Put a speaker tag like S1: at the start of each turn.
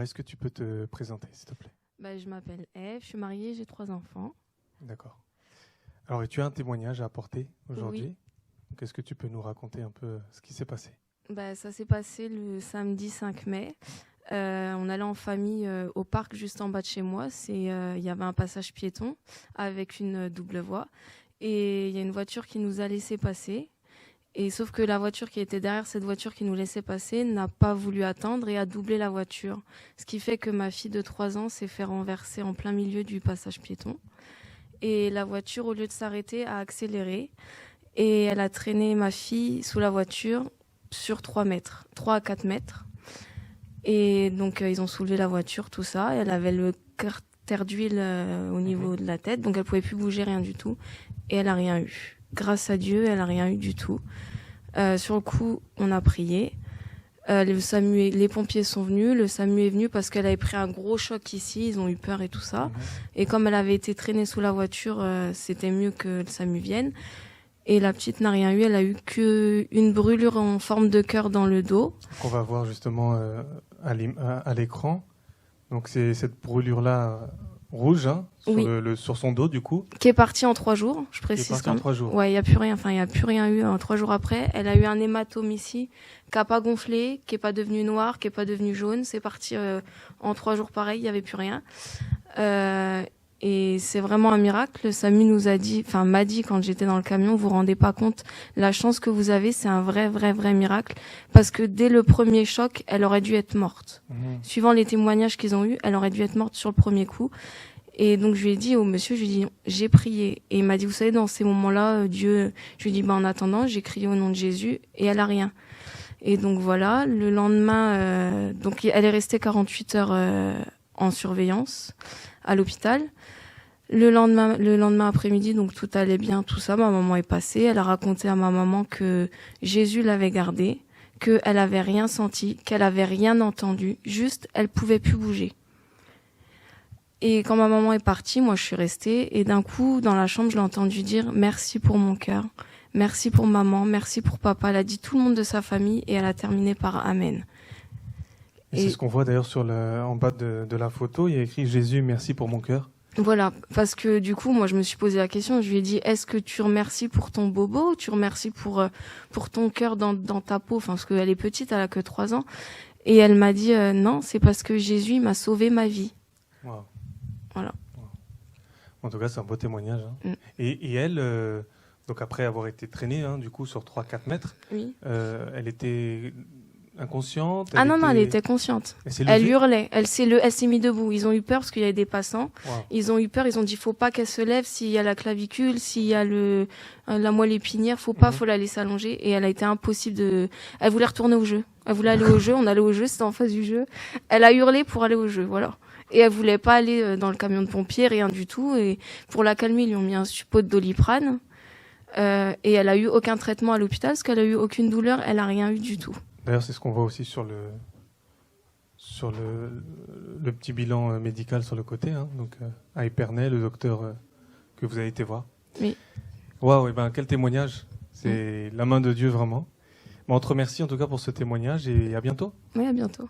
S1: est-ce que tu peux te présenter, s'il te plaît?
S2: Je m'appelle Eve, je suis mariée, j'ai 3 enfants.
S1: D'accord. Alors, et tu as un témoignage à apporter aujourd'hui?
S2: Oui.
S1: Donc, est-ce que tu peux nous raconter un peu ce qui s'est passé?
S2: Ça s'est passé le samedi 5 mai. On allait en famille au parc juste en bas de chez moi. Il y avait un passage piéton avec une double voie. Et il y a une voiture qui nous a laissé passer. Et sauf que la voiture qui était derrière cette voiture qui nous laissait passer n'a pas voulu attendre et a doublé la voiture. Ce qui fait que ma fille de 3 ans s'est fait renverser en plein milieu du passage piéton. Et la voiture, au lieu de s'arrêter, a accéléré. Et elle a traîné ma fille sous la voiture sur 3 à 4 mètres. Et donc, ils ont soulevé la voiture, tout ça. Elle avait le carter d'huile au niveau de la tête, donc elle pouvait plus bouger, rien du tout. Et elle a rien eu. Grâce à Dieu, elle a rien eu du tout. Sur le coup, on a prié. Les pompiers sont venus. Le SAMU est venu parce qu'elle avait pris un gros choc ici. Ils ont eu peur et tout ça. Et comme elle avait été traînée sous la voiture, c'était mieux que le SAMU vienne. Et la petite n'a rien eu. Elle a eu qu'une brûlure en forme de cœur dans le dos.
S1: On va voir justement à l'écran. Donc, c'est cette brûlure-là rouge, hein, sur son dos, du coup.
S2: Qui est partie en 3 jours, je précise.
S1: Qui est partie en 3 jours.
S2: Ouais, il n'y a plus rien. Enfin, il n'y a plus rien eu 3 jours après. Elle a eu un hématome ici, qui n'a pas gonflé, qui n'est pas devenu noir, qui n'est pas devenu jaune. C'est parti en 3 jours pareil, il n'y avait plus rien. Et c'est vraiment un miracle. Le SAMU m'a dit quand j'étais dans le camion, vous vous rendez pas compte, la chance que vous avez, c'est un vrai miracle. Parce que dès le premier choc, elle aurait dû être morte. Suivant les témoignages qu'ils ont eus, elle aurait dû être morte sur le premier coup. Et donc je lui ai dit au monsieur, j'ai prié. Et il m'a dit, vous savez, dans ces moments-là, Dieu, je lui ai dit, en attendant, j'ai crié au nom de Jésus et elle a rien. Et donc voilà, le lendemain, donc elle est restée 48 heures en surveillance à l'hôpital. Le lendemain après-midi, donc tout allait bien, tout ça. Ma maman est passée. Elle a raconté à ma maman que Jésus l'avait gardée, qu'elle avait rien senti, qu'elle avait rien entendu. Juste, elle pouvait plus bouger. Et quand ma maman est partie, moi je suis restée. Et d'un coup, dans la chambre, je l'ai entendu dire « Merci pour mon cœur, merci pour maman, merci pour papa ». Elle a dit tout le monde de sa famille et elle a terminé par « Amen ».
S1: Et c'est ce qu'on voit d'ailleurs en bas de la photo. Il y a écrit « Jésus, merci pour mon cœur ».
S2: Voilà, parce que du coup, moi, je me suis posé la question. Je lui ai dit, est-ce que tu remercies pour ton bobo ou tu remercies pour ton cœur dans ta peau? Enfin, parce qu'elle est petite, elle a que 3 ans. Et elle m'a dit, non, c'est parce que Jésus m'a sauvé ma vie.
S1: Wow.
S2: Voilà.
S1: Wow. En tout cas, c'est un beau témoignage. Hein. Et elle, donc après avoir été traînée, hein, du coup, sur 3-4 mètres,
S2: oui.
S1: Elle était inconsciente?
S2: Non, elle était consciente. Elle hurlait. Elle s'est mise debout. Ils ont eu peur parce qu'il y avait des passants.
S1: Wow.
S2: Ils ont eu peur. Ils ont dit, faut pas qu'elle se lève s'il y a la clavicule, s'il y a la moelle épinière. Faut la laisser allonger. Et elle a été impossible elle voulait retourner au jeu. Elle voulait aller au jeu. On allait au jeu. C'était en face du jeu. Elle a hurlé pour aller au jeu. Voilà. Et elle voulait pas aller dans le camion de pompiers, rien du tout. Et pour la calmer, ils lui ont mis un suppôt de Doliprane. Et elle a eu aucun traitement à l'hôpital parce qu'elle a eu aucune douleur. Elle a rien eu du tout.
S1: D'ailleurs, c'est ce qu'on voit aussi sur le petit bilan médical sur le côté. Hein, donc, à Épernay, le docteur que vous avez été voir.
S2: Oui.
S1: Waouh, quel témoignage. C'est la main de Dieu, vraiment. On te remercie en tout cas pour ce témoignage et à bientôt.
S2: Oui, à bientôt.